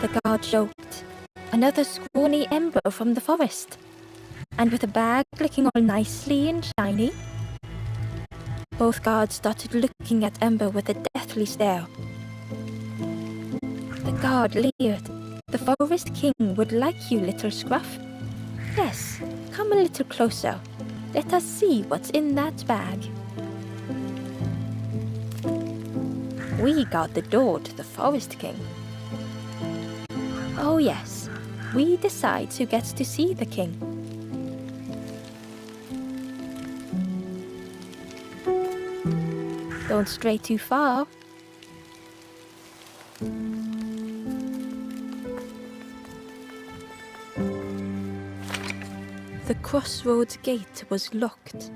The guard joked. Another scrawny Ember from the forest. And with a bag looking all nicely and shiny. Both guards started looking at Ember with a deathly stare. The guard leered. The Forest King would like you, little scruff. Yes, come a little closer. Let us see what's in that bag. We guard the door to the Forest King. Oh yes, we decide who gets to see the king. Don't stray too far. The crossroads gate was locked.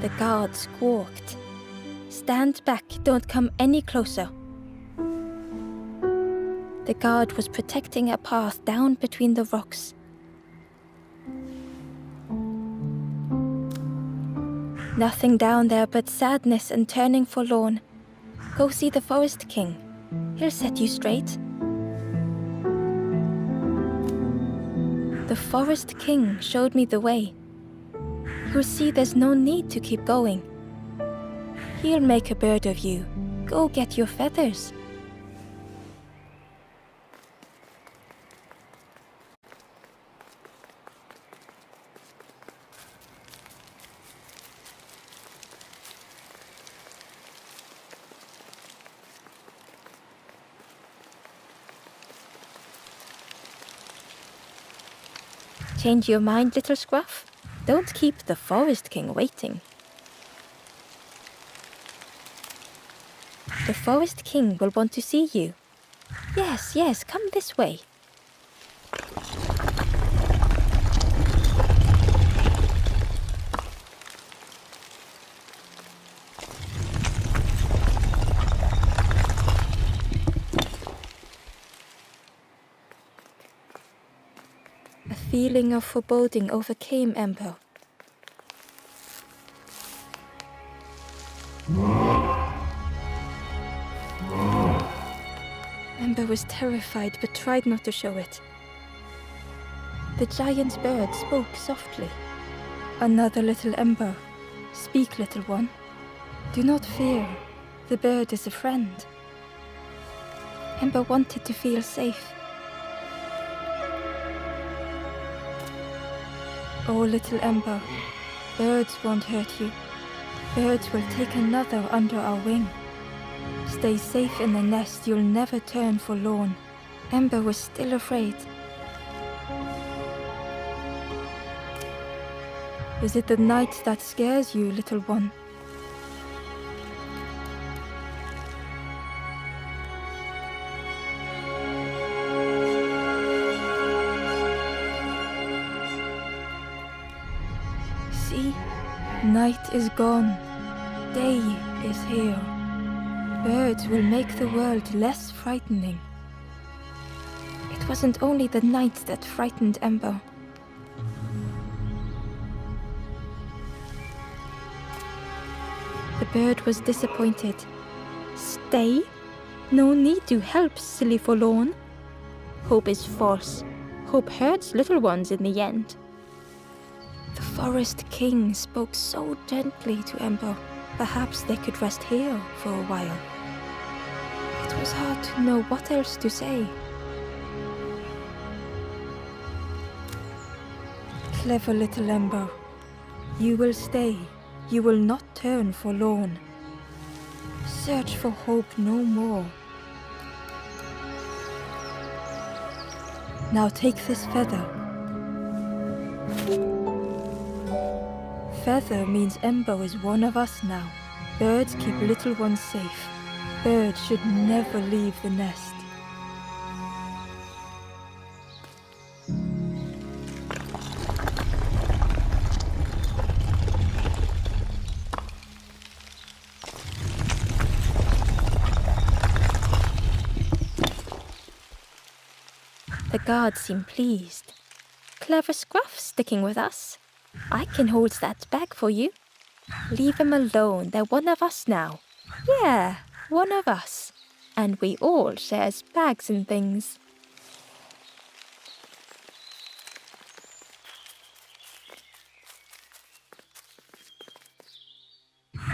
The guard squawked. Stand back, don't come any closer. The guard was protecting a path down between the rocks. Nothing down there but sadness and turning forlorn. Go see the Forest King. He'll set you straight. The Forest King showed me the way. You'll see there's no need to keep going. He'll make a bird of you. Go get your feathers. Change your mind, little scruff? Don't keep the Forest King waiting. The Forest King will want to see you. Yes, yes, come this way. A feeling of foreboding overcame Ember. Ember was terrified but tried not to show it. The giant bird spoke softly. Another little Ember. Speak, little one. Do not fear. The bird is a friend. Ember wanted to feel safe. Oh, little Ember, birds won't hurt you. Birds will take another under our wing. Stay safe in the nest, you'll never turn forlorn. Ember was still afraid. Is it the night that scares you, little one? See, night is gone. Day is here. Birds will make the world less frightening. It wasn't only the night that frightened Ember. The bird was disappointed. Stay? No need to help, silly forlorn. Hope is false. Hope hurts little ones in the end. The Forest King spoke so gently to Ember. Perhaps they could rest here for a while. It was hard to know what else to say. Clever little Ember. You will stay. You will not turn forlorn. Search for hope no more. Now take this feather. Feather means Ember is one of us now. Birds keep little ones safe. Birds should never leave the nest. The guard seemed pleased. clever Scruff sticking with us. I can hold that bag for you. Leave him alone, they're one of us now. Yeah, one of us. And we all shares bags and things.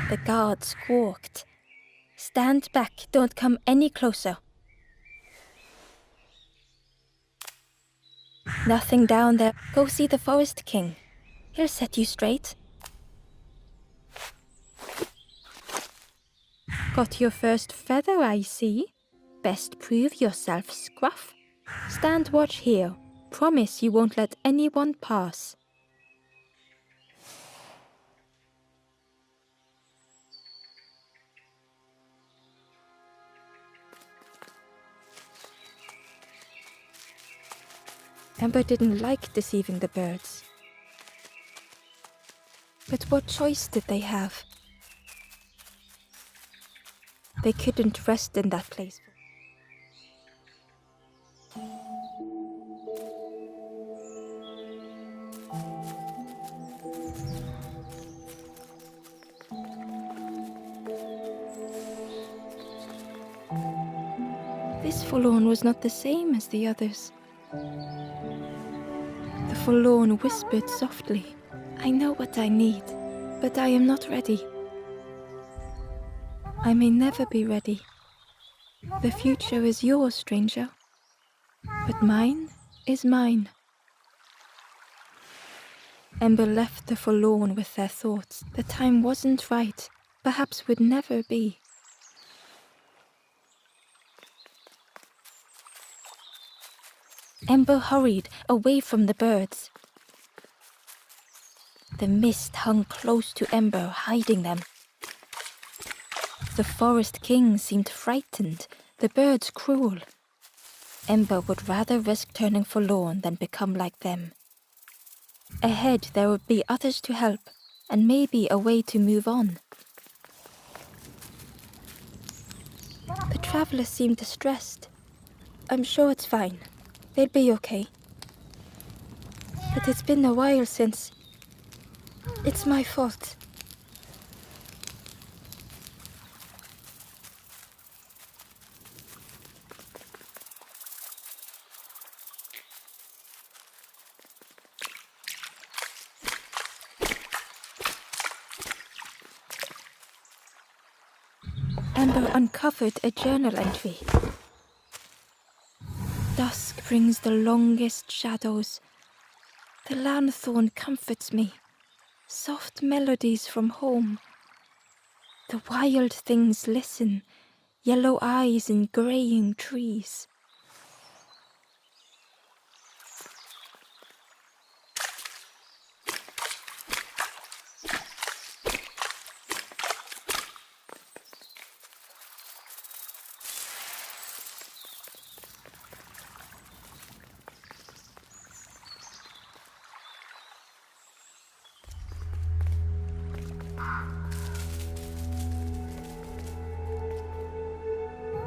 The guard squawked. Stand back, don't come any closer. Nothing down there. Go see the Forest King. He'll set you straight. Got your first feather, I see. Best prove yourself, Scruff. Stand watch here. Promise you won't let anyone pass. Ember didn't like deceiving the birds. But what choice did they have? They couldn't rest in that place. This forlorn was not the same as the others. The forlorn whispered softly, I know what I need, but I am not ready. I may never be ready. The future is yours, stranger, but mine is mine. Ember left the forlorn with their thoughts. The time wasn't right, perhaps would never be. Ember hurried away from the birds. The mist hung close to Ember, hiding them. The Forest King seemed frightened, the birds cruel. Ember would rather risk turning forlorn than become like them. Ahead there would be others to help, and maybe a way to move on. The traveler seemed distressed. I'm sure it's fine. They'll be okay. But it's been a while since... It's my fault. Ember uncovered a journal entry. Dusk brings the longest shadows. The lanthorn comforts me. Soft melodies from home. The wild things listen, yellow eyes in greying trees.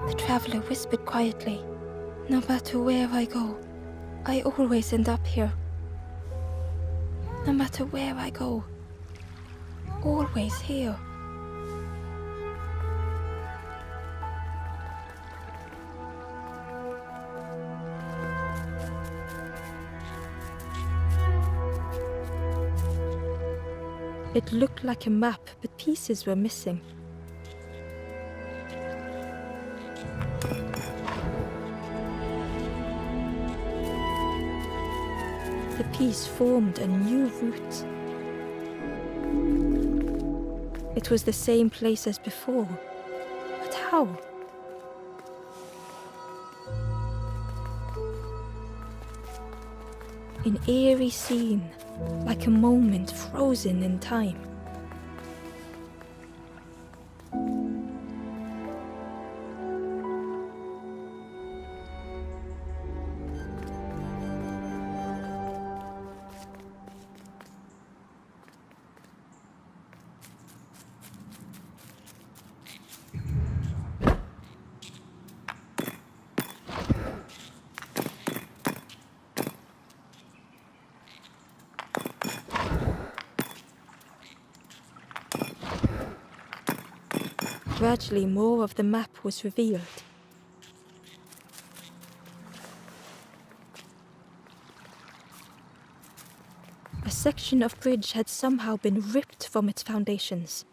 The traveler whispered quietly, no matter where I go, I always end up here. No matter where I go, always here. It looked like a map, but pieces were missing. The piece formed a new route. It was the same place as before, but how? An eerie scene, like a moment frozen in time. Gradually, more of the map was revealed. A section of bridge had somehow been ripped from its foundations.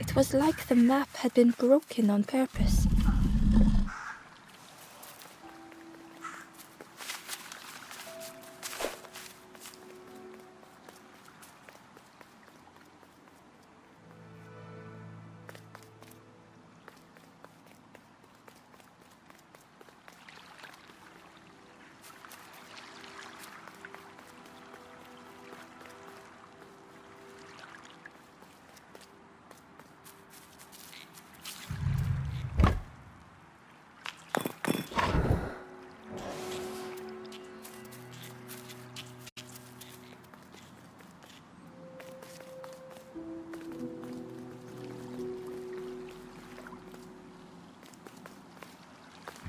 It was like the map had been broken on purpose.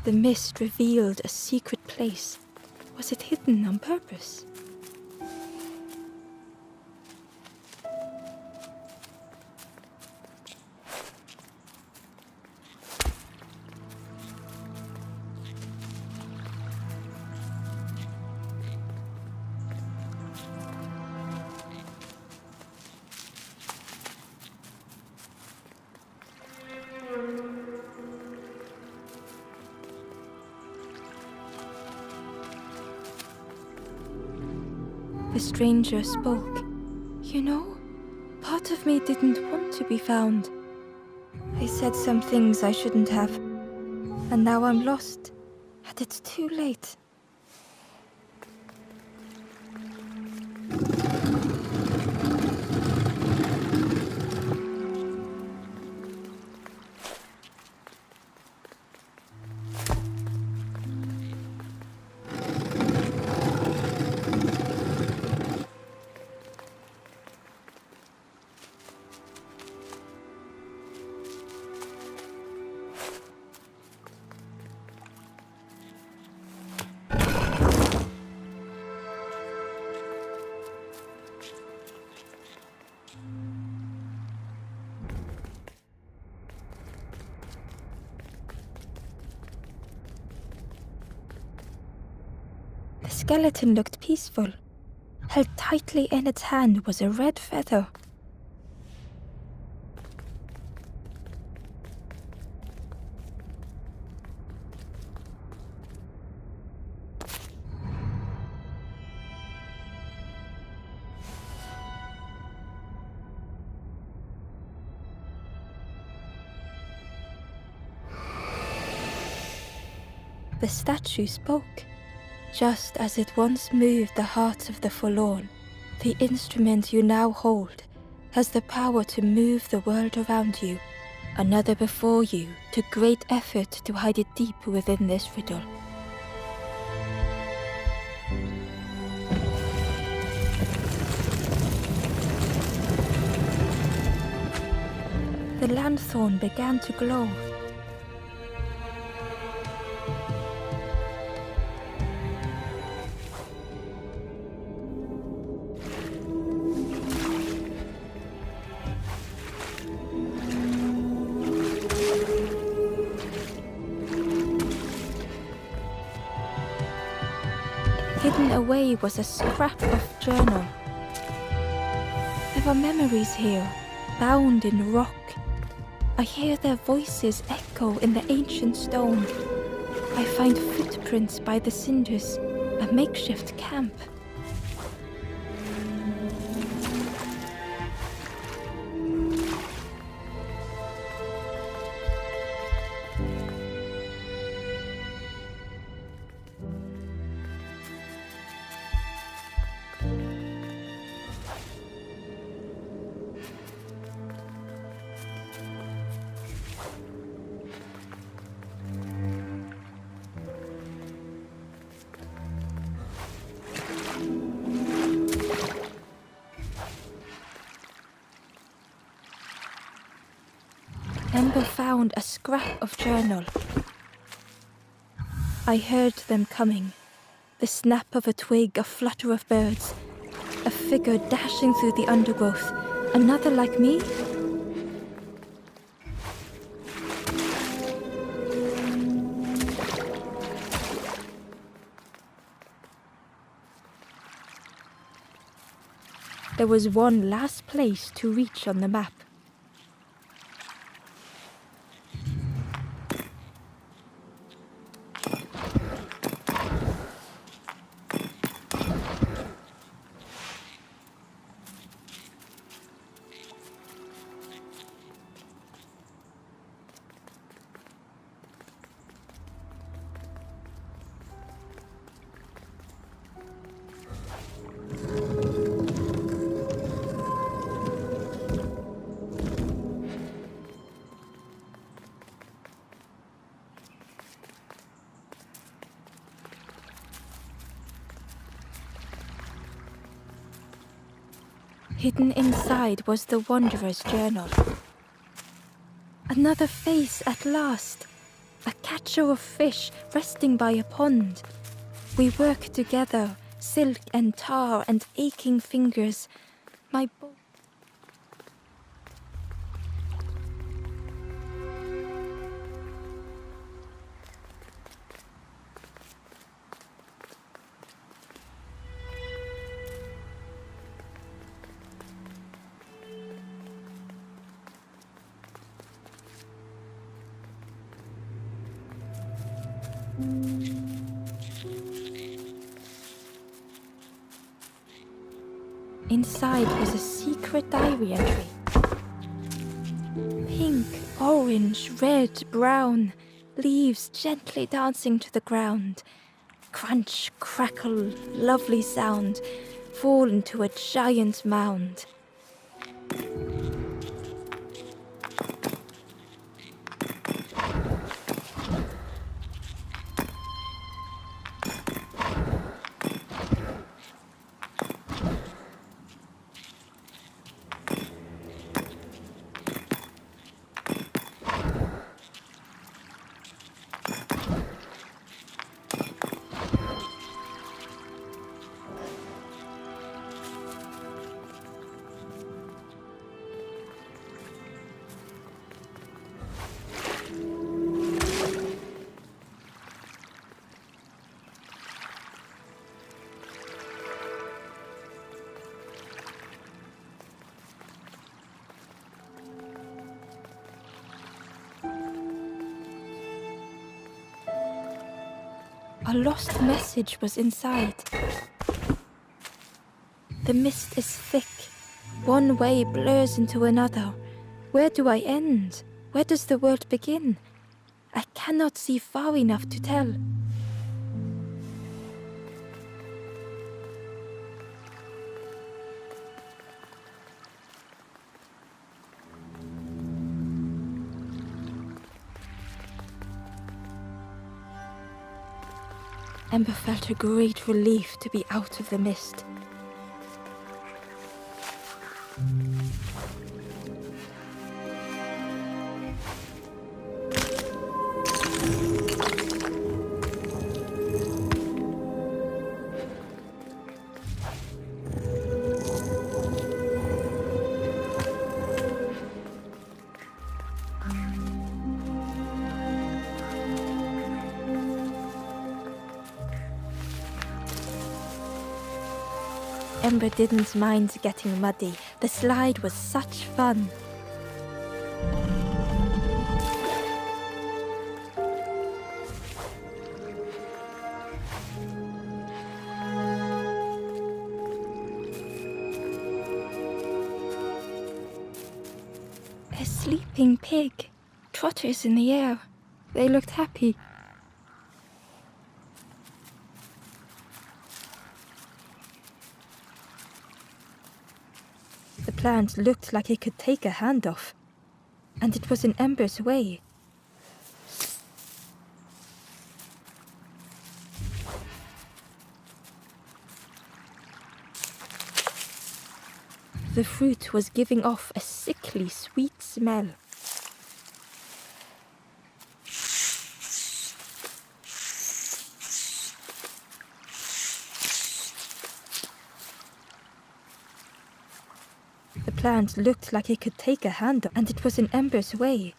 The mist revealed a secret place. Was it hidden on purpose? The stranger spoke. You know, part of me didn't want to be found. I said some things I shouldn't have. And now I'm lost. And it's too late. The skeleton looked peaceful. Held tightly in its hand was a red feather. The statue spoke. Just as it once moved the hearts of the forlorn, the instrument you now hold has the power to move the world around you. Another before you took great effort to hide it deep within this riddle. The lanthorn began to glow. Hidden away was a scrap of journal. There are memories here, bound in rock. I hear their voices echo in the ancient stone. I find footprints by the cinders, a makeshift camp. Ember found a scrap of journal. I heard them coming. The snap of a twig, a flutter of birds. A figure dashing through the undergrowth. Another like me? There was one last place to reach on the map. Hidden inside was the Wanderer's journal. Another face at last. A catcher of fish resting by a pond. We work together, silk and tar and aching fingers. My boat. Inside was a secret diary entry. Pink, orange, red, brown, leaves gently dancing to the ground. Crunch, crackle, lovely sound, fall into a giant mound. A lost message was inside. The mist is thick. One way blurs into another. Where do I end? Where does the world begin? I cannot see far enough to tell. Ember felt a great relief to be out of the mist. Ember didn't mind getting muddy. The slide was such fun. A sleeping pig. Trotters in the air. They looked happy. The plant looked like it could take a hand off. And it was in Ember's way. The fruit was giving off a sickly sweet smell. plant looked like it could take a hand, and it was in Ember's way.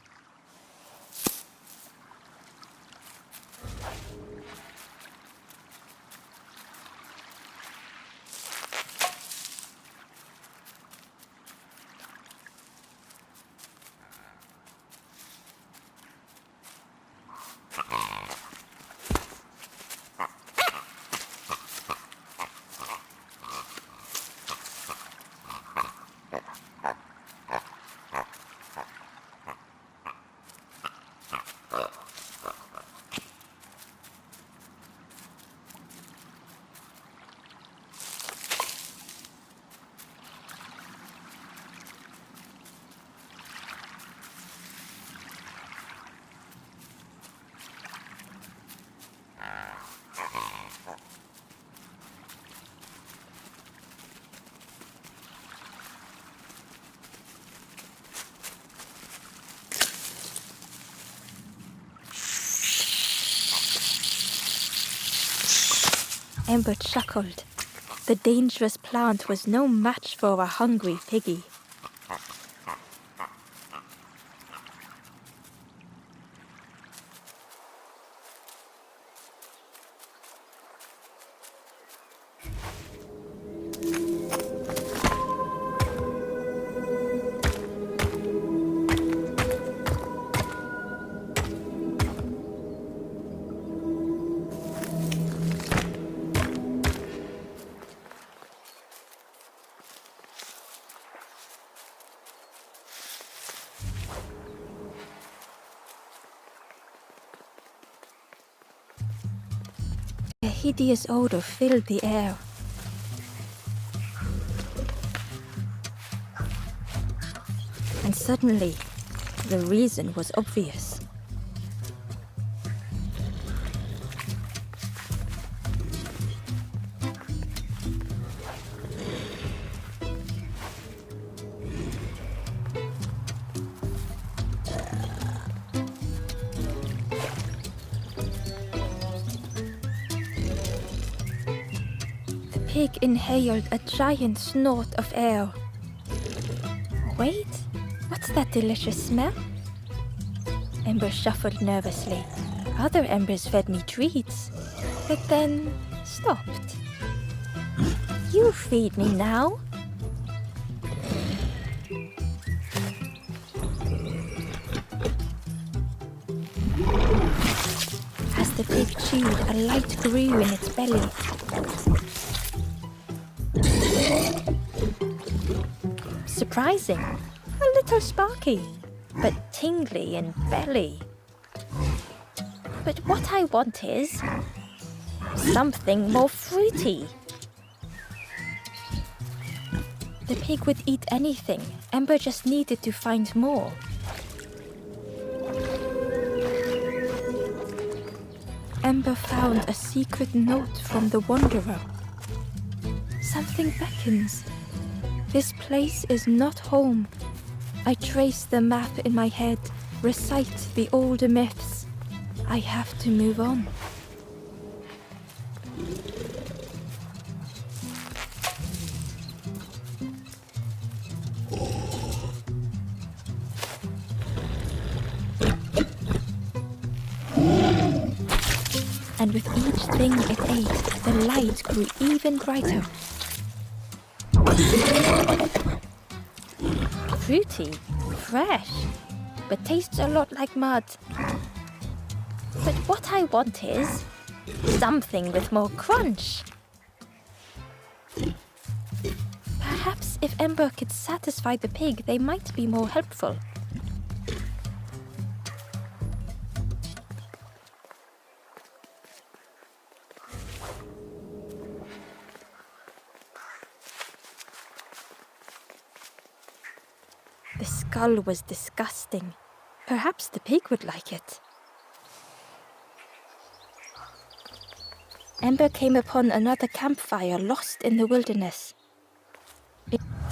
Ember chuckled. The dangerous plant was no match for a hungry piggy. A hideous odor filled the air. And suddenly, the reason was obvious. The pig inhaled a giant snort of air. Wait, what's that delicious smell? Ember shuffled nervously. Other embers fed me treats, but then stopped. You feed me now. As the pig chewed, a light grew in its belly. Surprising, a little sparky, but tingly in belly. But what I want is something more fruity. The pig would eat anything. Ember just needed to find more. Ember found a secret note from the Wanderer. Something beckons. This place is not home. I trace the map in my head, recite the older myths. I have to move on. And with each thing it ate, the light grew even brighter. Fruity, fresh, but tastes a lot like mud. But what I want is something with more crunch. Perhaps if Ember could satisfy the pig, they might be more helpful. The skull was disgusting. Perhaps the pig would like it. Ember came upon another campfire lost in the wilderness.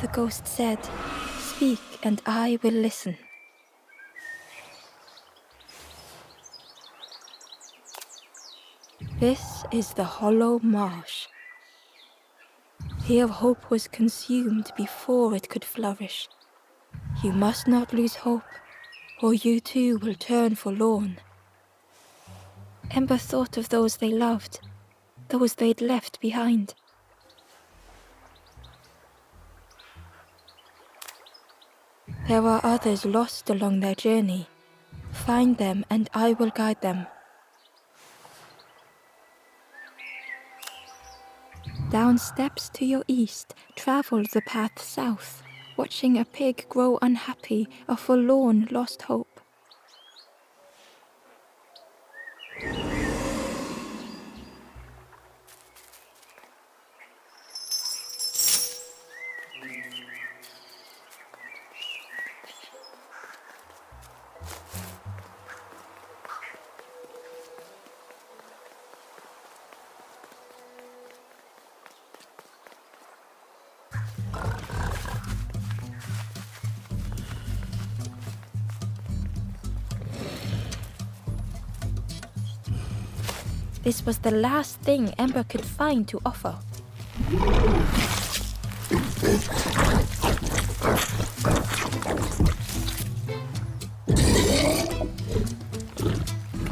The ghost said, "Speak and I will listen." This is the hollow marsh. Here hope was consumed before it could flourish. You must not lose hope, or you too will turn forlorn. Ember thought of those they loved, those they'd left behind. There are others lost along their journey. Find them and I will guide them. Down steps to your east, travel the path south, watching a pig grow unhappy, a forlorn lost hope. This was the last thing Ember could find to offer.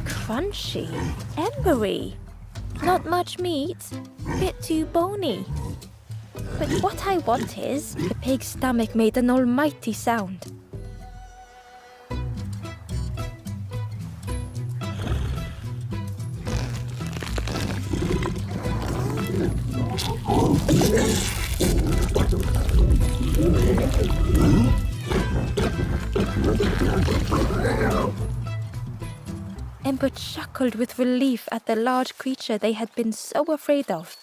Crunchy, embery. Not much meat, bit too bony. But what I want is... The pig's stomach made an almighty sound. Ember chuckled with relief at the large creature they had been so afraid of.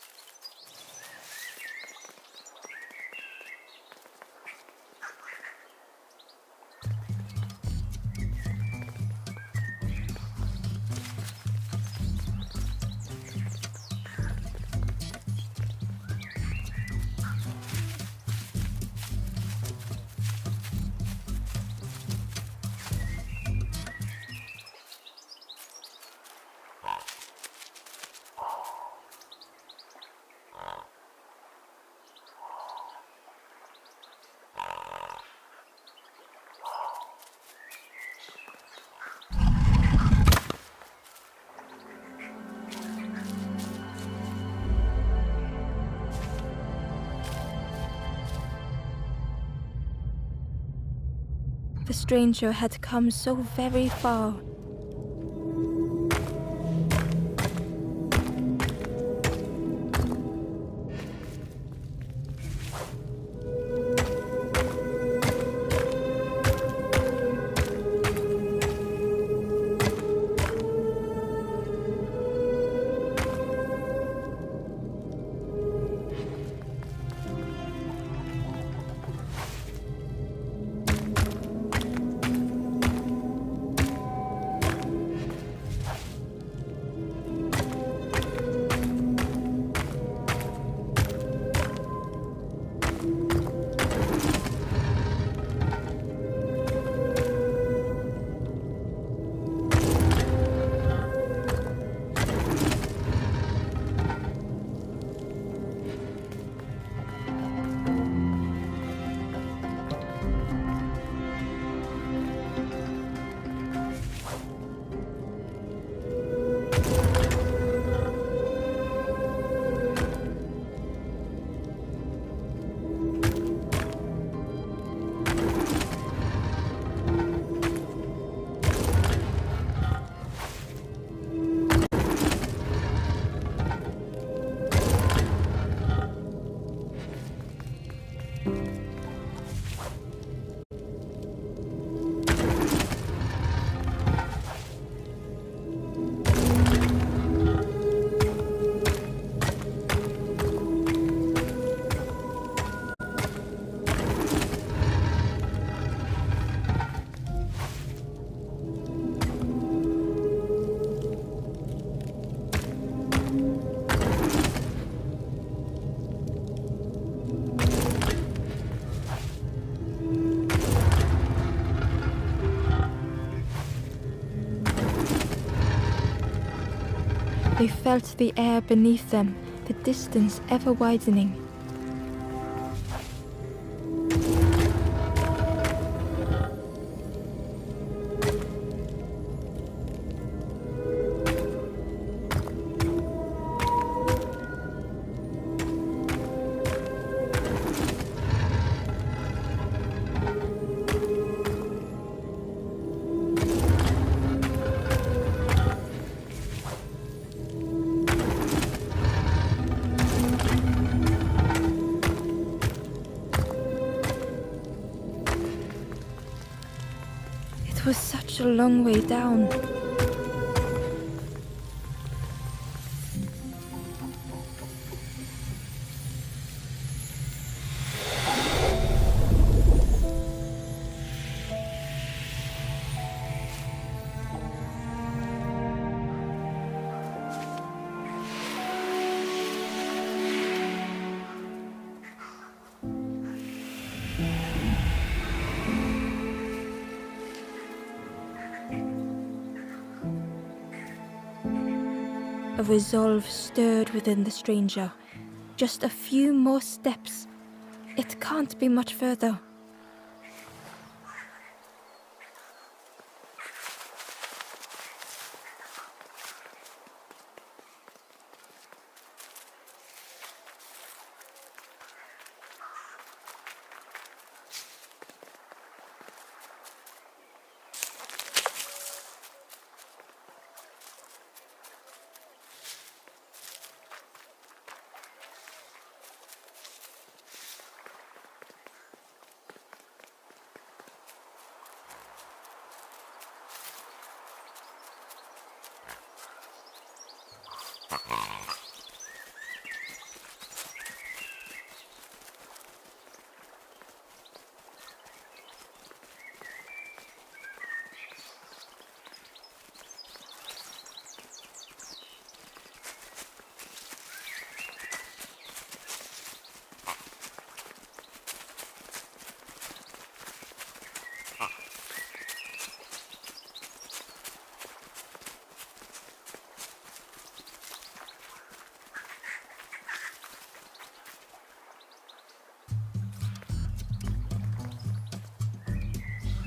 The stranger had come so very far. They felt the air beneath them, the distance ever widening. such a long way down. A resolve stirred within the stranger. Just a few more steps. It can't be much further.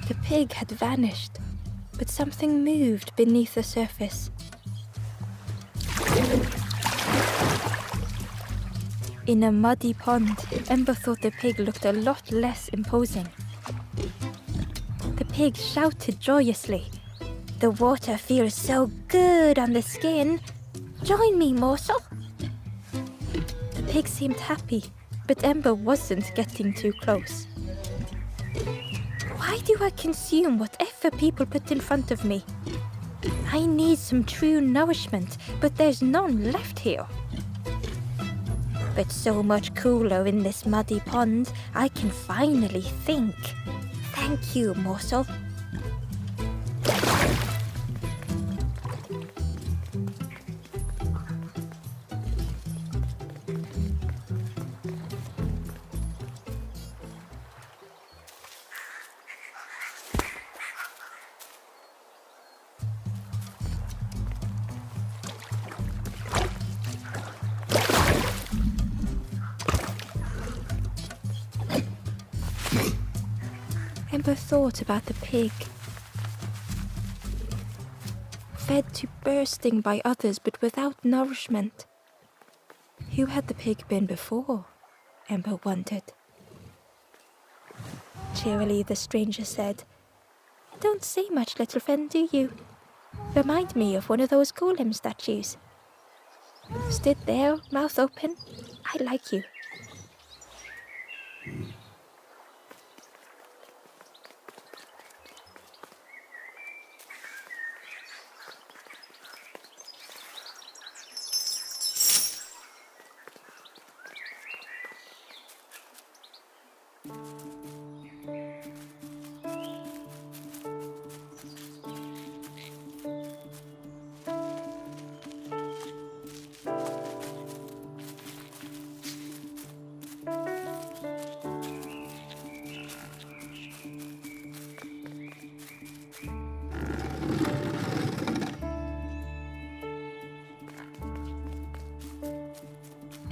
The pig had vanished, but something moved beneath the surface. In a muddy pond, Ember thought the pig looked a lot less imposing. The pig shouted joyously. "The water feels so good on the skin. Join me, morsel." The pig seemed happy, but Ember wasn't getting too close. Why do I consume whatever people put in front of me? I need some true nourishment, but there's none left here. But so much cooler in this muddy pond, I can finally think. Thank you, morsel. Ember thought about the pig. Fed to bursting by others, but without nourishment. Who had the pig been before? Ember wondered. Cheerily, the stranger said, "Don't say much, little friend, do you? Remind me of one of those golem statues. Stood there, mouth open. I like you."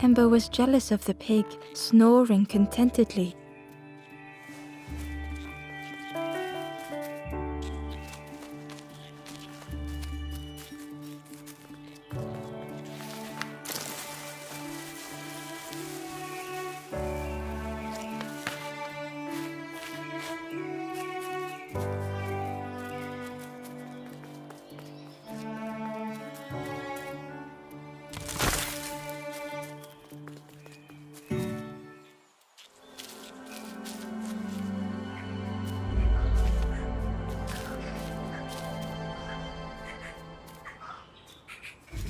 Ember was jealous of the pig, snoring contentedly.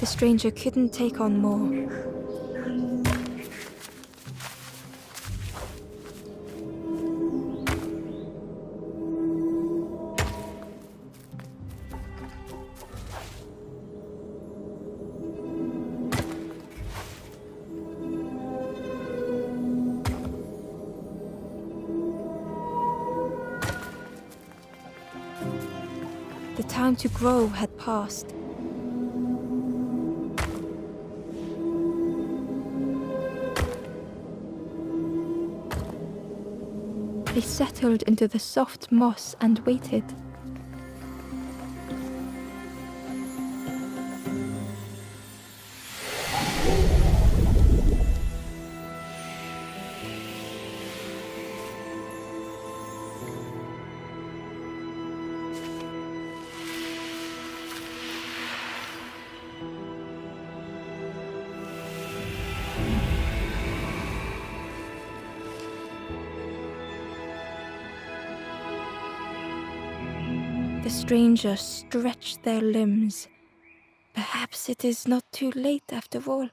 The stranger couldn't take on more. The time to grow had passed. They settled into the soft moss and waited. The strangers stretched their limbs. Perhaps it is not too late after all.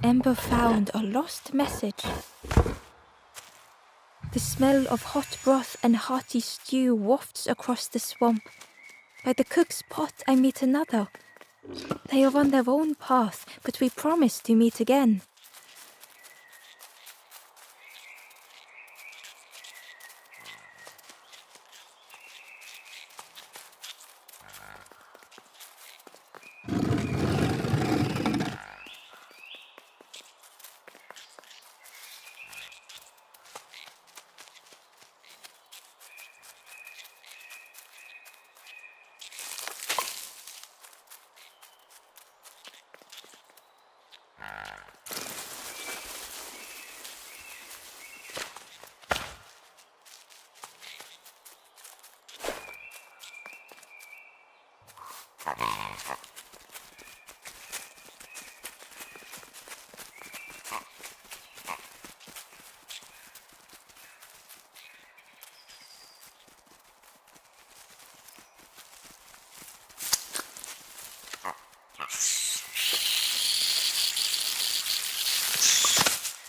Ember found a lost message. The smell of hot broth and hearty stew wafts across the swamp. By the cook's pot I meet another. They are on their own path, but we promise to meet again.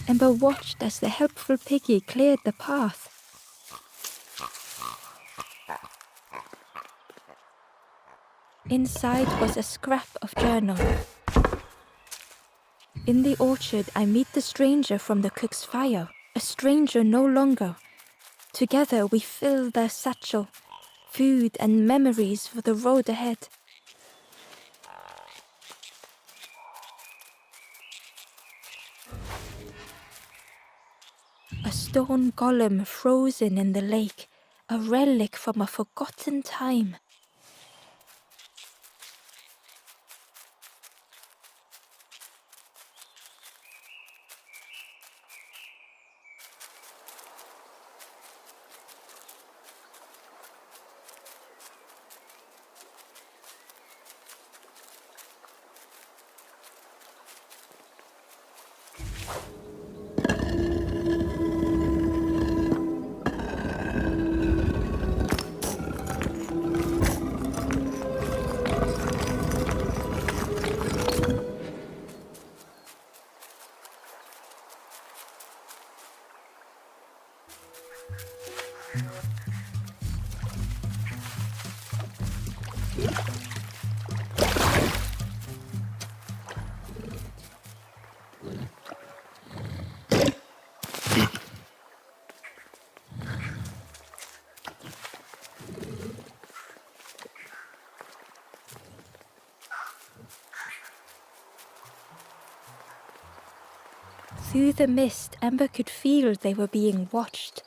Ember watched as the helpful piggy cleared the path. Inside was a scrap of journal. In the orchard, I meet the stranger from the cook's fire, a stranger no longer. Together we fill their satchel, food and memories for the road ahead. A stone golem frozen in the lake, a relic from a forgotten time. Through the mist, Ember could feel they were being watched.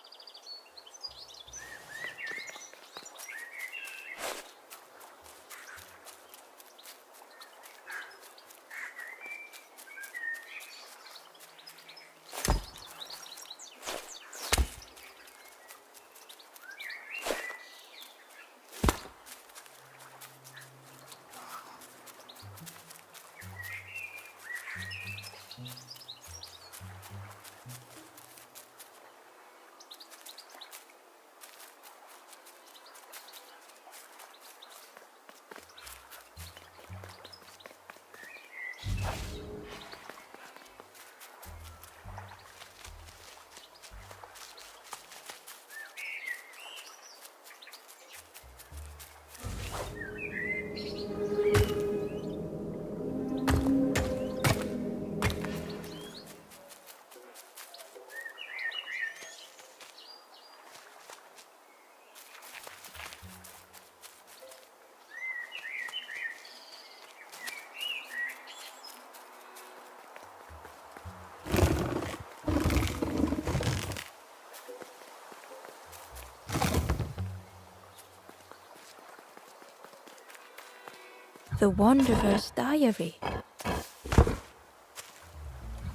The Wanderer's Diary.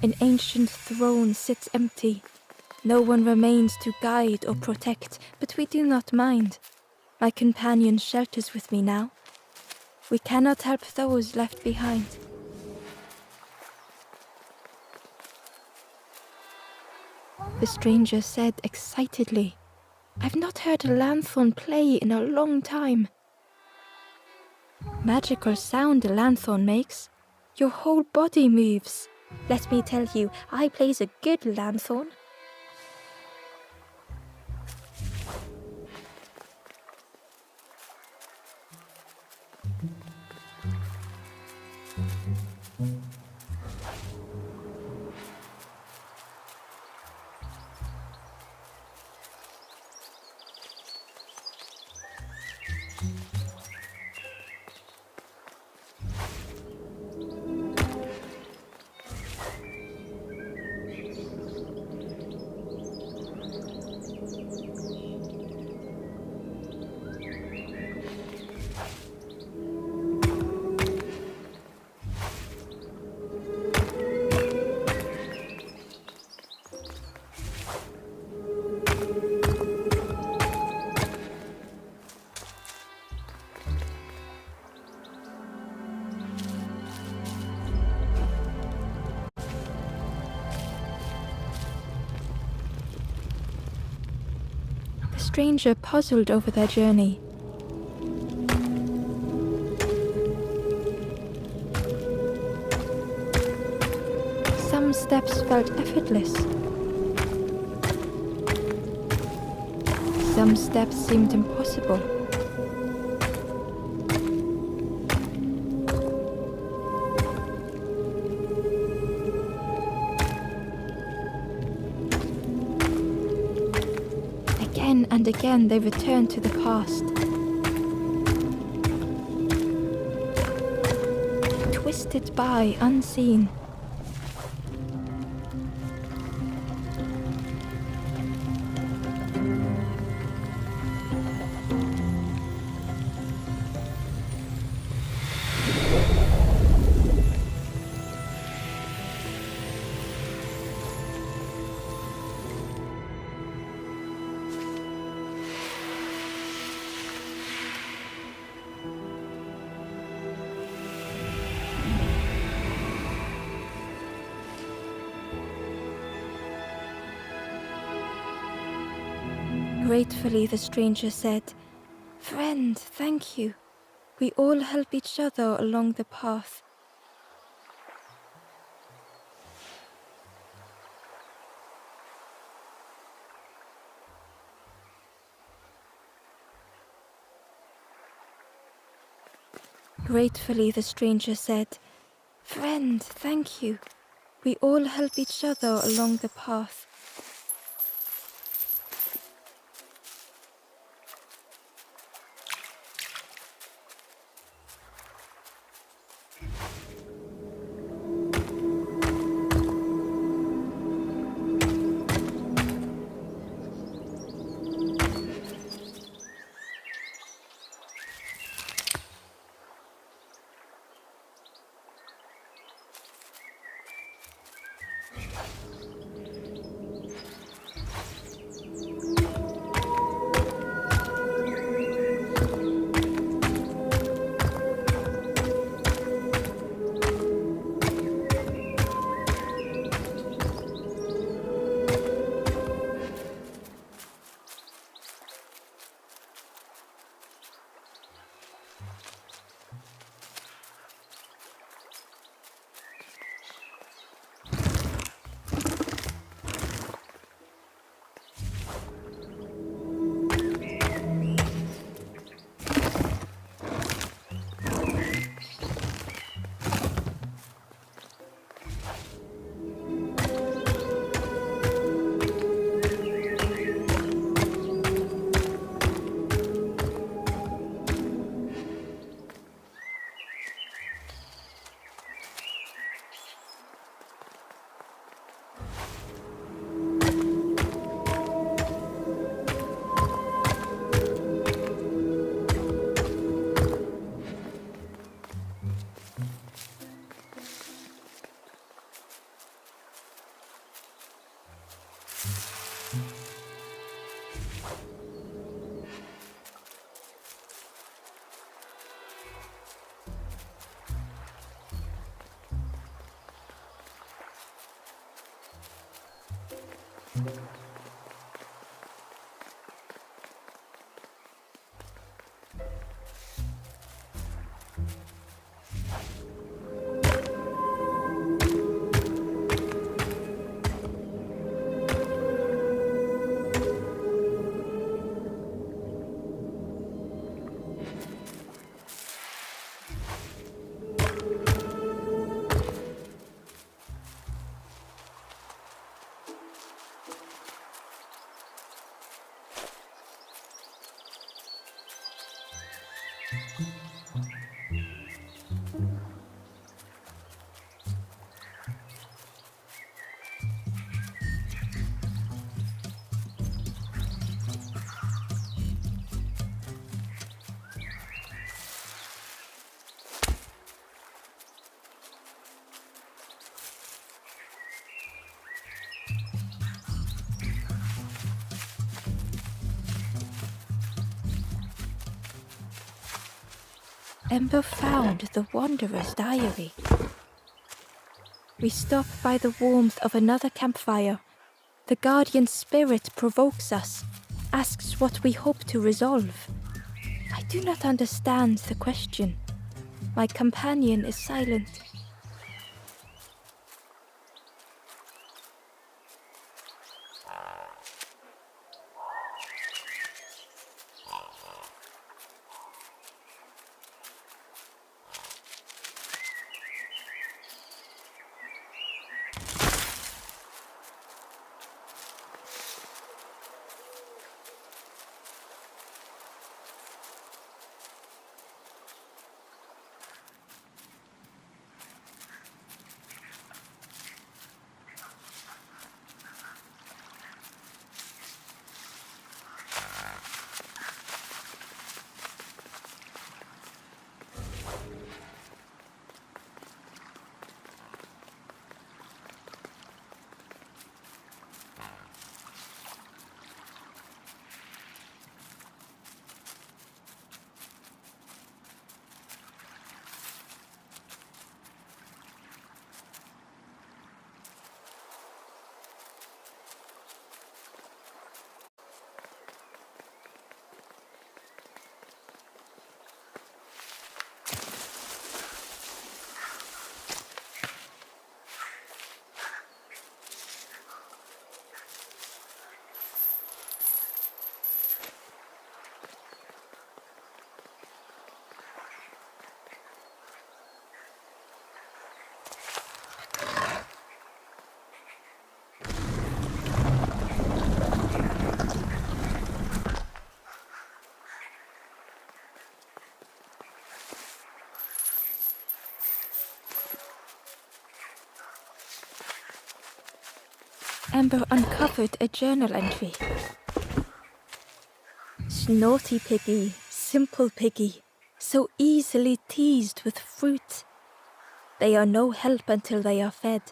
An ancient throne sits empty. No one remains to guide or protect, but we do not mind. My companion shelters with me now. We cannot help those left behind. The stranger said excitedly, "I've not heard a lanthorn play in a long time." Magical sound a lanthorn makes. Your whole body moves. Let me tell you, I plays a good lanthorn. The stranger puzzled over their journey. Some steps felt effortless. Some steps seemed impossible. Again and again they returned to the past. Twisted by unseen. Gratefully, the stranger said, "Friend, thank you. We all help each other along the path." Gratefully, the stranger said, "Friend, thank you. We all help each other along the path." Ember found the Wanderer's diary. We stop by the warmth of another campfire. The guardian spirit provokes us, asks what we hope to resolve. I do not understand the question. My companion is silent. Ember uncovered a journal entry. Snotty piggy, simple piggy, so easily teased with fruit. They are no help until they are fed.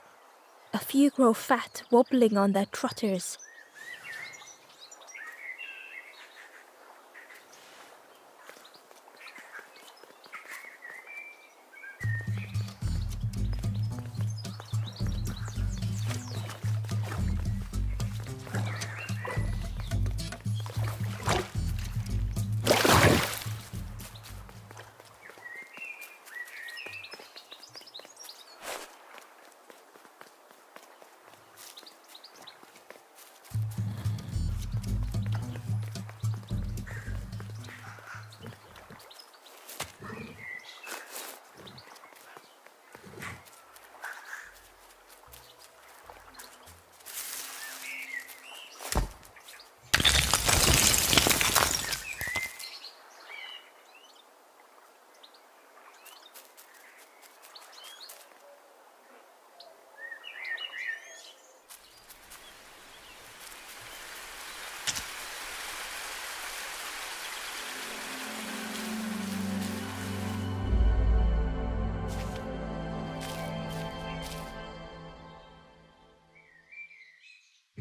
A few grow fat, wobbling on their trotters.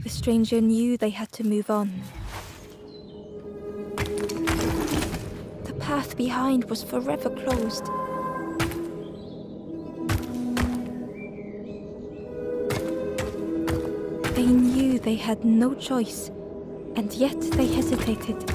The stranger knew they had to move on. The path behind was forever closed. They knew they had no choice, and yet they hesitated.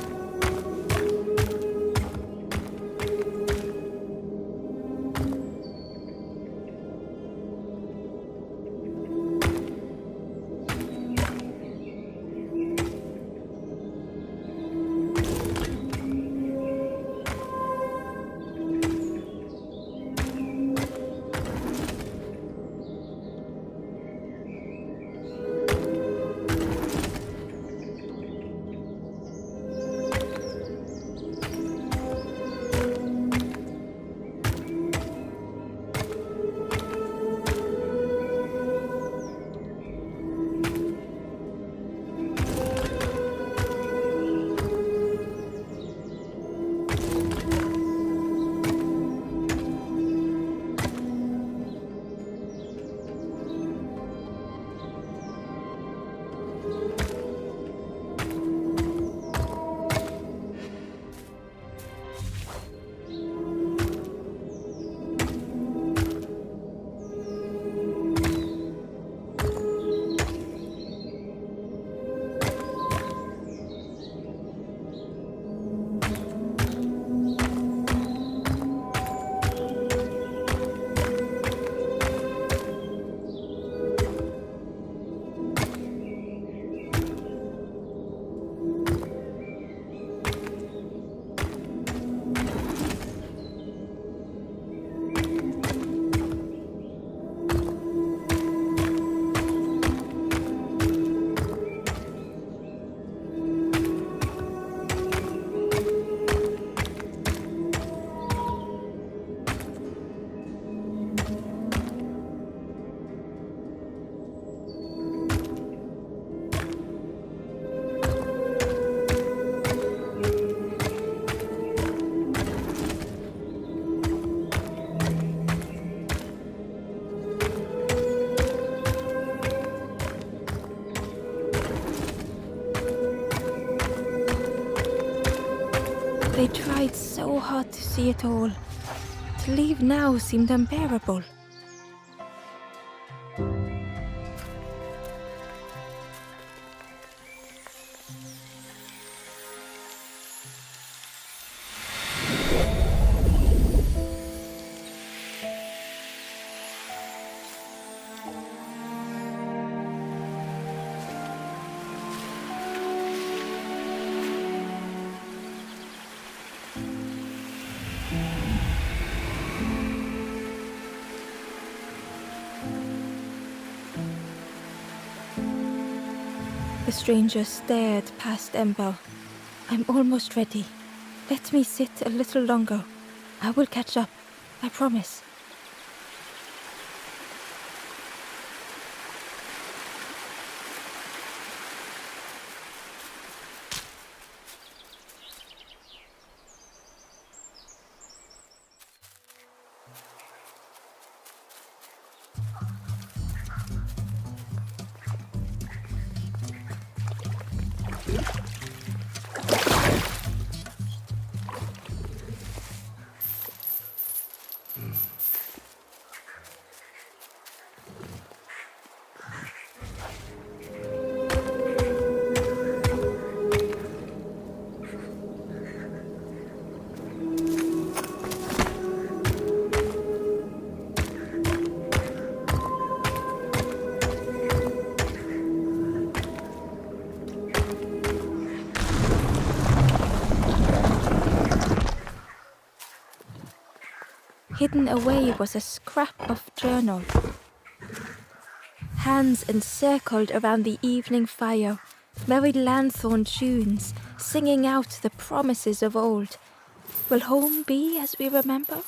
They tried so hard to see it all. To leave now seemed unbearable. The stranger stared past Ember. I'm almost ready. Let me sit a little longer. I will catch up, I promise. Hidden away was a scrap of journal. Hands encircled around the evening fire, merry lanthorn tunes, singing out the promises of old. Will home be as we remember?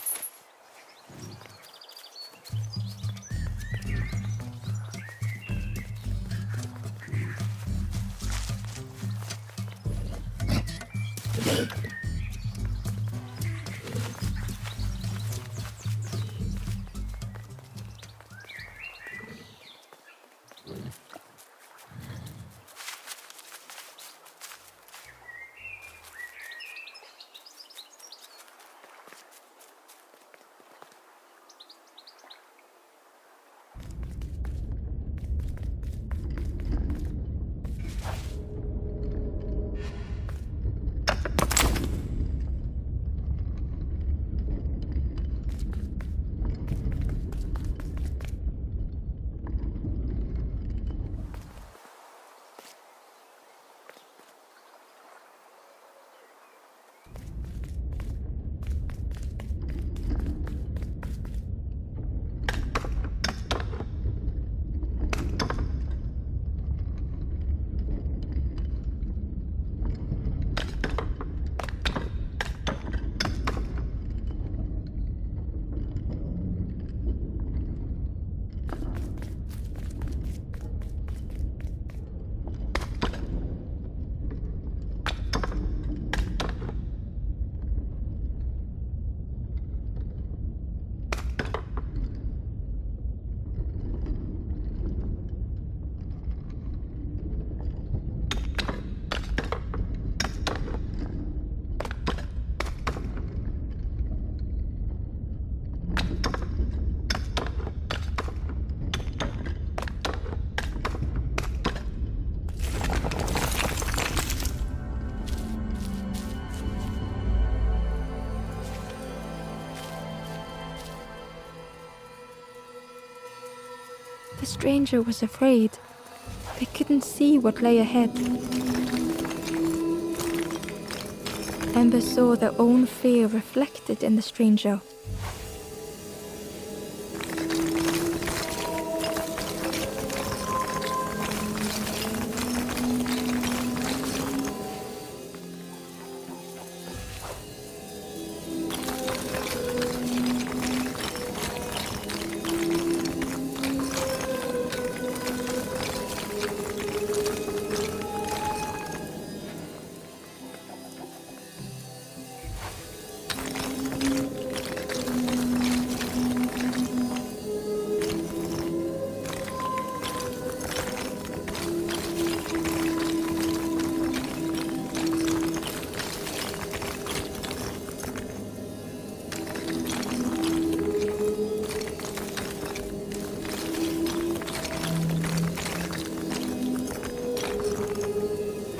The stranger was afraid. They couldn't see what lay ahead. Ember saw their own fear reflected in the stranger.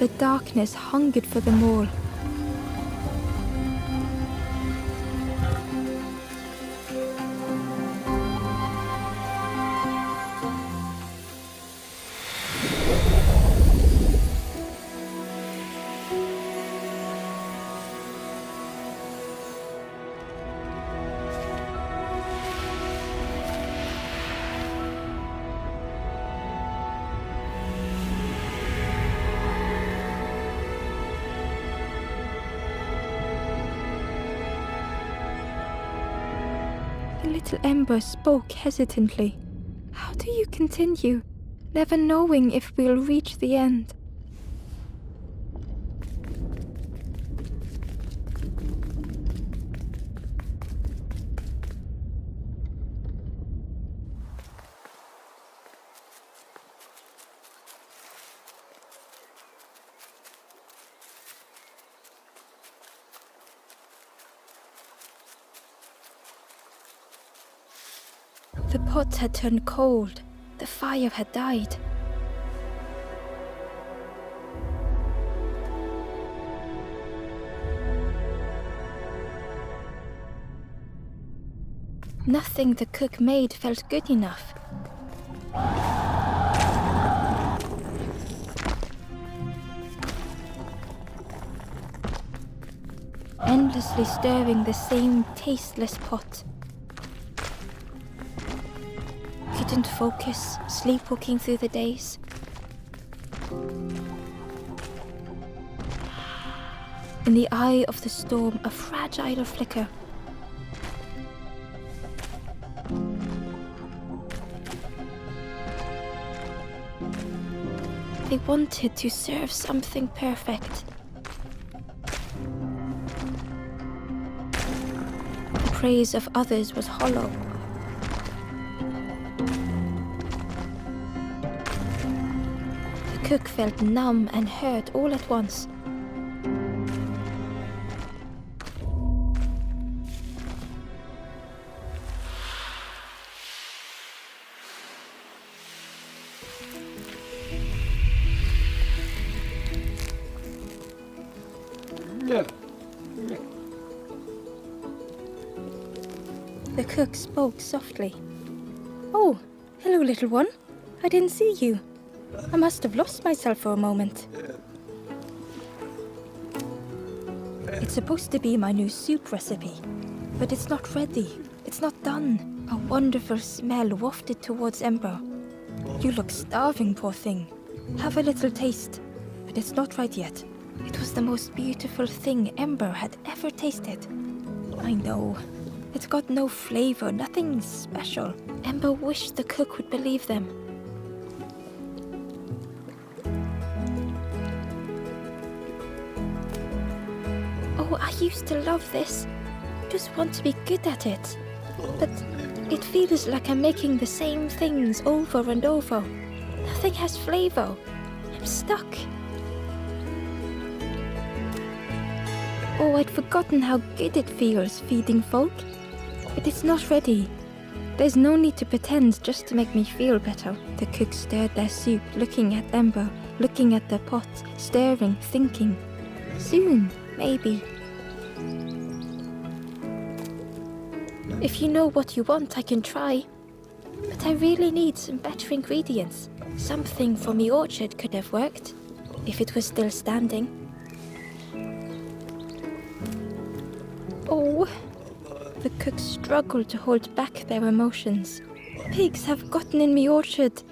The darkness hungered for them all. Little Ember spoke hesitantly. How do you continue, never knowing if we'll reach the end? The pot had turned cold. The fire had died. Nothing the cook made felt good enough. Endlessly stirring the same tasteless pot. Couldn't focus, sleepwalking through the days. In the eye of the storm, a fragile flicker. They wanted to serve something perfect. The praise of others was hollow. The cook felt numb and hurt all at once. The cook spoke softly. "Oh, hello, little one. I didn't see you. I must have lost myself for a moment." "It's supposed to be my new soup recipe, but it's not ready. It's not done." A wonderful smell wafted towards Ember. "You look starving, poor thing. Have a little taste, but it's not right yet." It was the most beautiful thing Ember had ever tasted. I know. It got no flavor, nothing special. Ember wished the cook would believe them. "Oh, I used to love this. Just want to be good at it. But it feels like I'm making the same things over and over. Nothing has flavor. I'm stuck." "Oh, I'd forgotten how good it feels feeding folk. But it's not ready. There's no need to pretend just to make me feel better." The cook stirred their soup, looking at Ember, looking at the pot, staring, thinking. "Soon, maybe. If you know what you want, I can try. But But I really need some better ingredients. Something from the orchard could have worked, if it was still standing. Oh, the cooks struggle to hold back their emotions. Pigs have gotten in me orchard.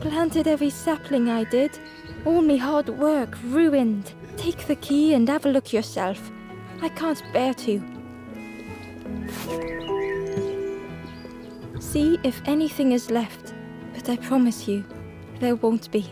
Planted every sapling I did. All me hard work ruined. Take the key and have a look yourself. I can't bear to. See if anything is left, but I promise you, there won't be.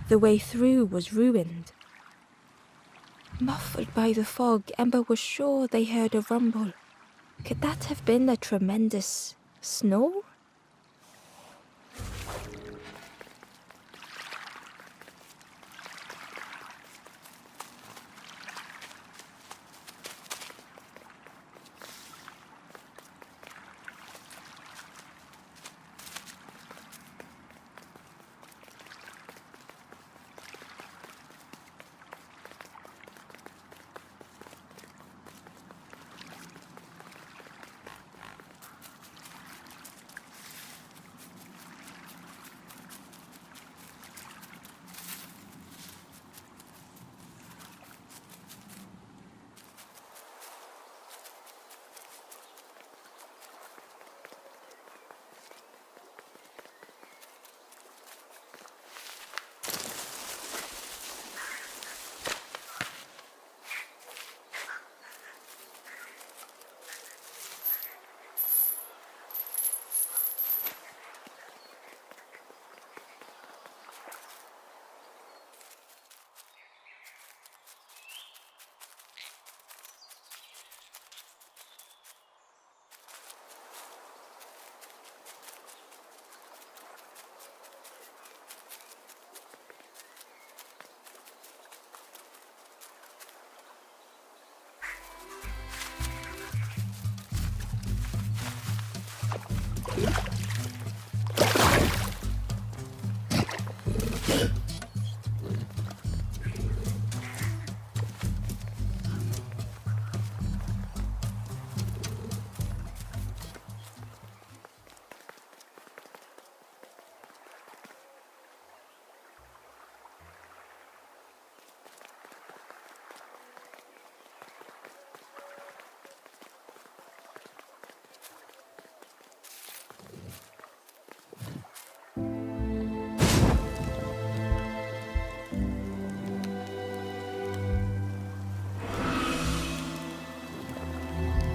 The way through was ruined. Muffled by the fog, Ember was sure they heard a rumble. Could that have been a tremendous snow?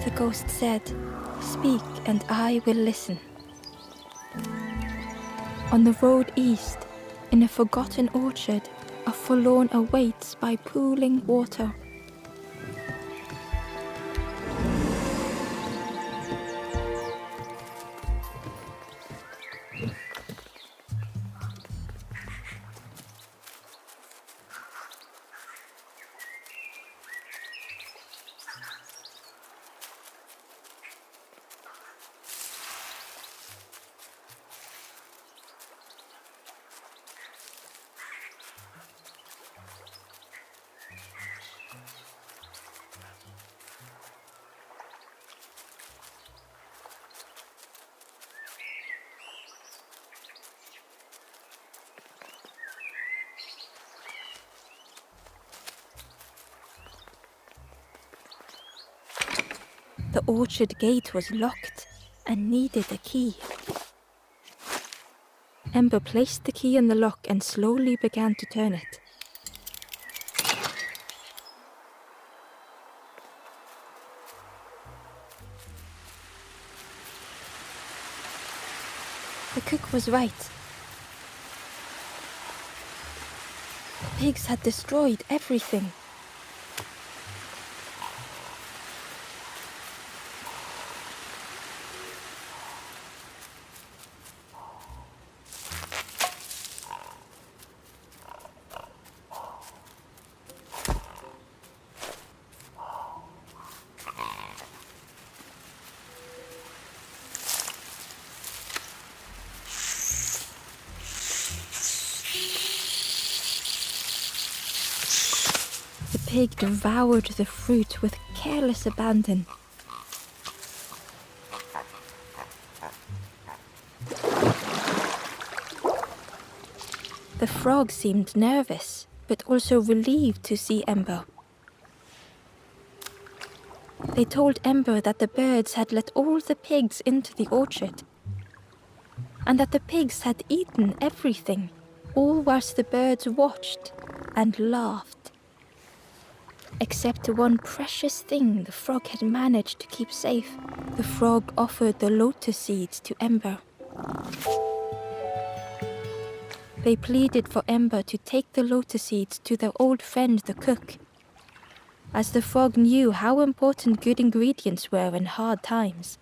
The ghost said, "Speak and I will listen." On the road east, in a forgotten orchard, a forlorn awaits by pooling water. The orchard gate was locked and needed a key. Ember placed the key in the lock and slowly began to turn it. The cook was right. The pigs had destroyed everything. The pig devoured the fruit with careless abandon. The frog seemed nervous, but also relieved to see Ember. They told Ember that the birds had let all the pigs into the orchard, and that the pigs had eaten everything, all whilst the birds watched and laughed. Except one precious thing the frog had managed to keep safe. The frog offered the lotus seeds to Ember. They pleaded for Ember to take the lotus seeds to their old friend the cook, as the frog knew how important good ingredients were in hard times.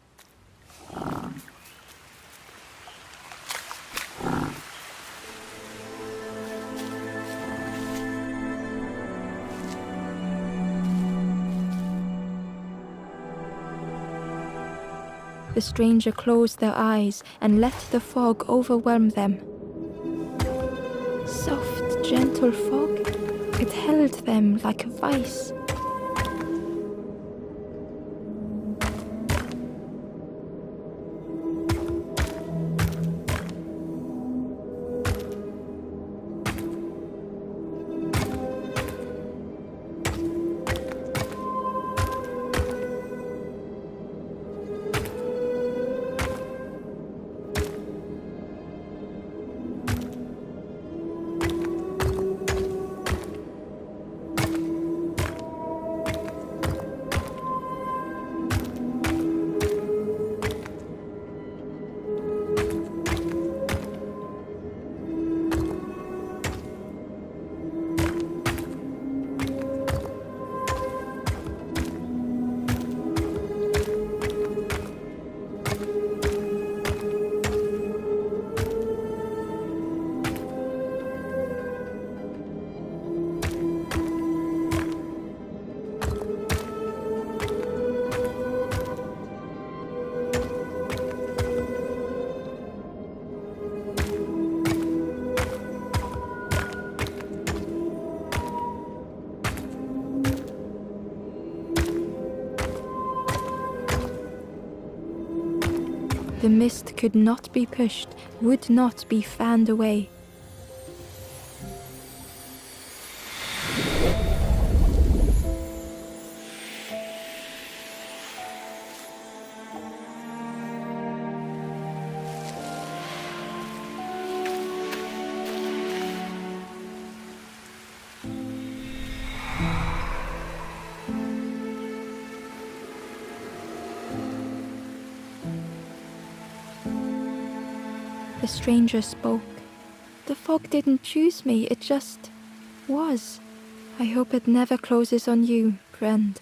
The stranger closed their eyes and let the fog overwhelm them. Soft, gentle fog, it held them like a vice. The mist could not be pushed, would not be fanned away. The stranger spoke. The fog didn't choose me, it just was. I hope it never closes on you, friend.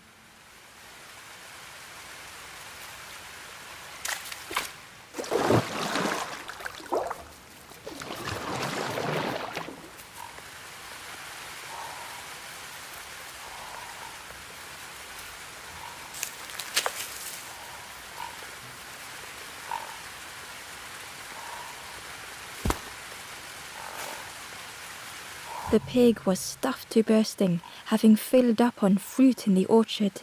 The pig was stuffed to bursting, having filled up on fruit in the orchard.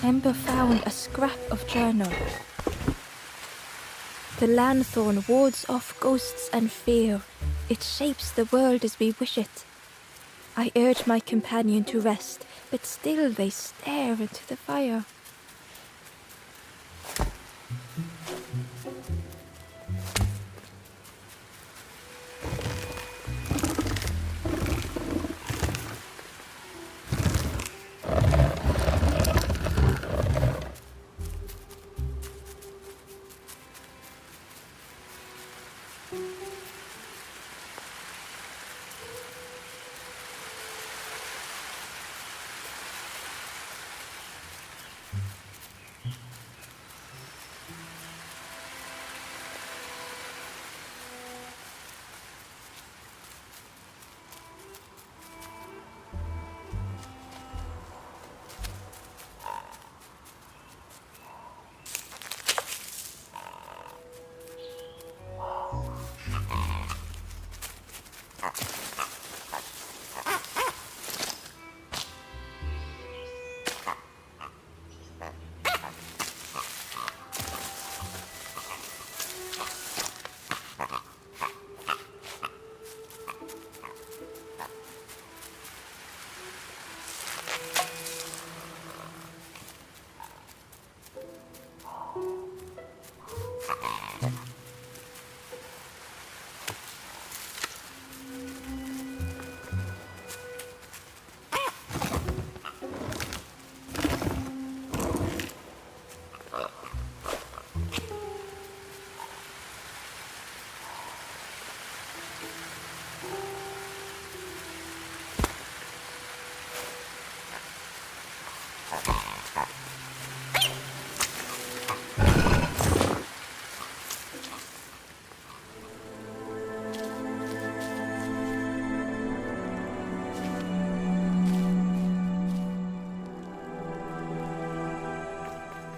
Ember found a scrap of journal. The lanthorn wards off ghosts and fear. It shapes the world as we wish it. I urge my companion to rest, but still they stare into the fire.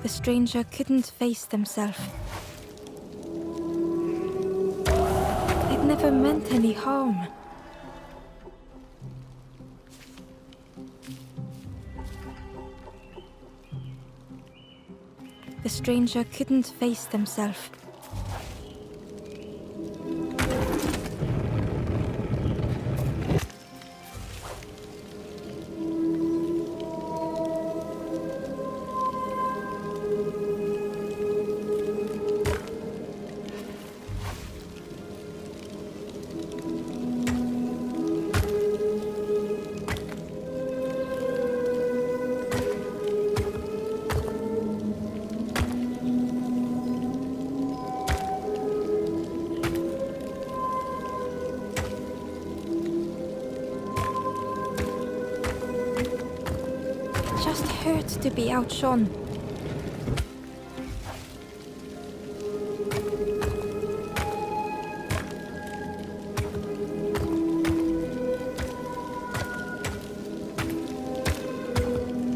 The stranger couldn't face themselves. They'd never meant any harm. The stranger couldn't face themselves. Just hurt to be outshone.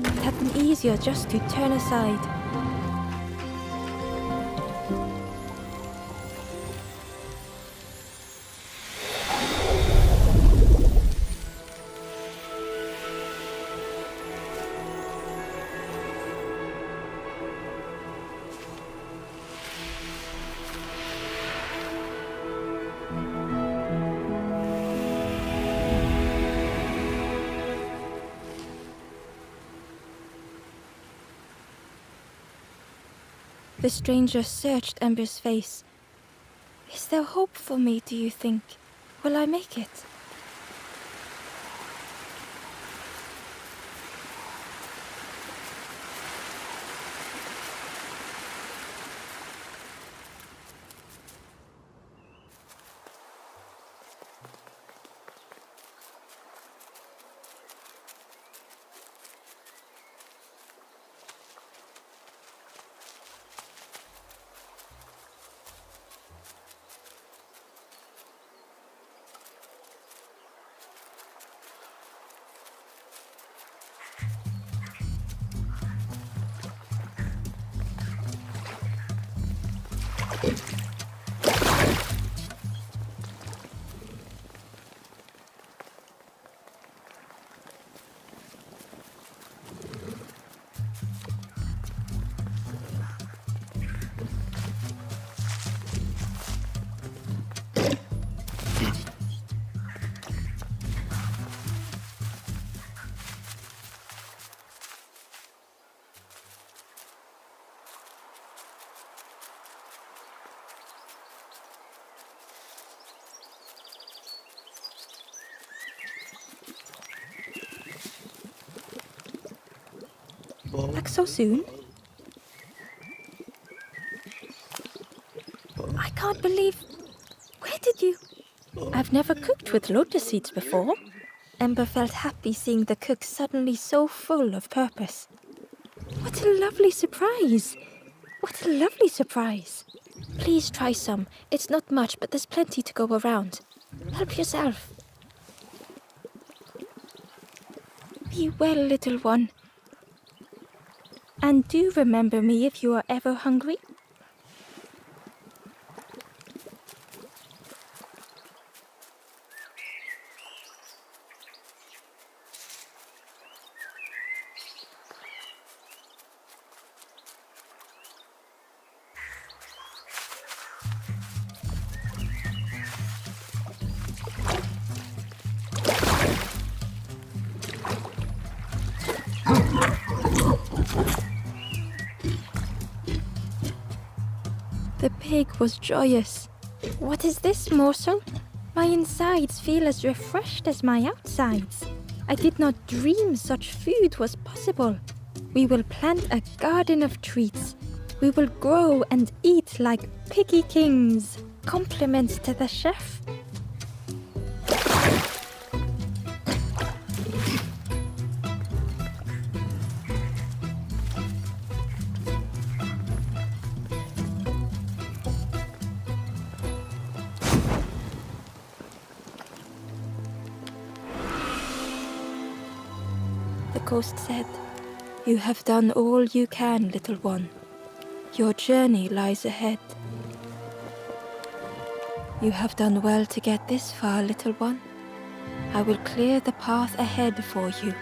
It had been easier just to turn aside. The stranger searched Ember's face. Is there hope for me, do you think? Will I make it? Back so soon? I can't believe... Where did you... I've never cooked with lotus seeds before. Ember felt happy seeing the cook suddenly so full of purpose. What a lovely surprise! What a lovely surprise! Please try some. It's not much, but there's plenty to go around. Help yourself. Be well, little one. And do remember me if you are ever hungry. The pig was joyous. What is this morsel? My insides feel as refreshed as my outsides. I did not dream such food was possible. We will plant a garden of treats. We will grow and eat like piggy kings. Compliments to the chef. The ghost said, "You have done all you can, little one. Your journey lies ahead. You have done well to get this far, little one. I will clear the path ahead for you."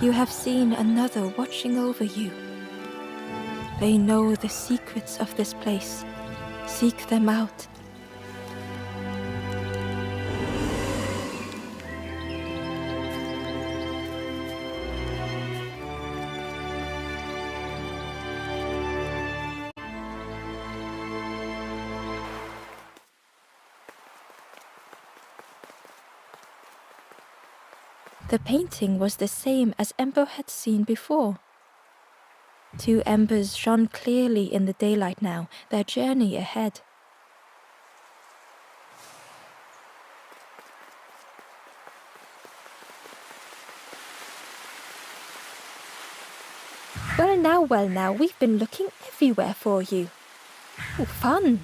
You have seen another watching over you. They know the secrets of this place. Seek them out. The painting was the same as Ember had seen before. Two embers shone clearly in the daylight now, their journey ahead. Well now, we've been looking everywhere for you. Oh, fun,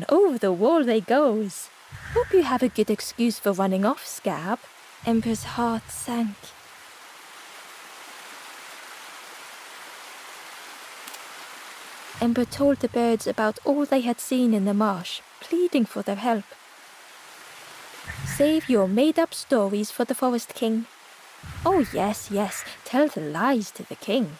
over the wall they goes. Hope you have a good excuse for running off, Scab. Ember's heart sank. Ember told the birds about all they had seen in the marsh, pleading for their help. save your made-up stories for the Forest King. Oh yes, yes, tell the lies to the king.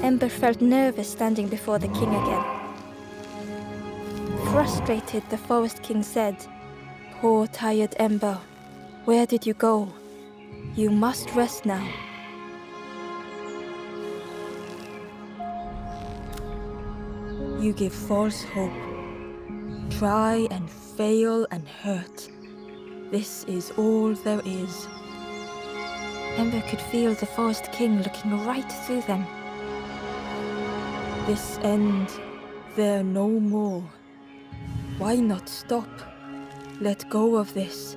Ember felt nervous standing before the king again. Frustrated, the Forest King said, "Poor tired Ember, where did you go? You must rest now." "You give false hope. Try and fail and hurt. This is all there is." Ember could feel the Forest King looking right through them. "This end, there no more. Why not stop? Let go of this.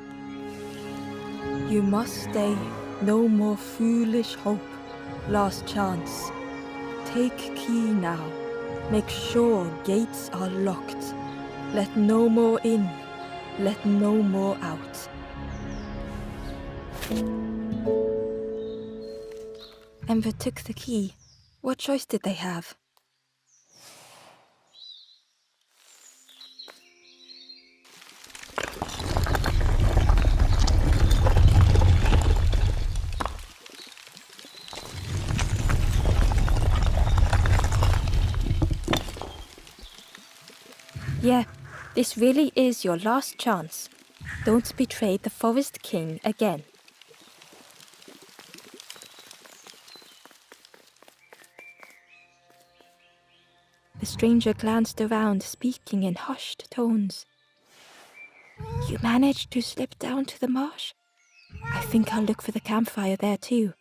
You must stay. No more foolish hope. Last chance. Take key now. Make sure gates are locked. Let no more in. Let no more out." Ember took the key. What choice did they have? Yeah, this really is your last chance. Don't betray the Forest King again. The stranger glanced around, speaking in hushed tones. "You managed to slip down to the marsh? I think I'll look for the campfire there too.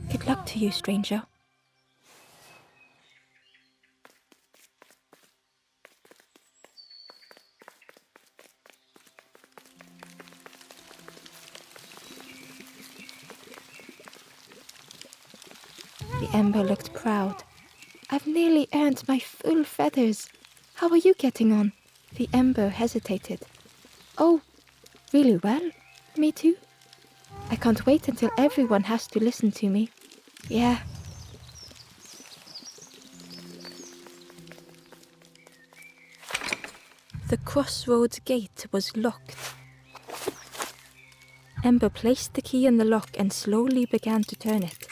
Good luck to you, stranger." The Ember looked proud. "I've nearly earned my full feathers. How are you getting on?" The Ember hesitated. "Oh, really well. Me too. I can't wait until everyone has to listen to me. Yeah." The crossroads gate was locked. Ember placed the key in the lock and slowly began to turn it.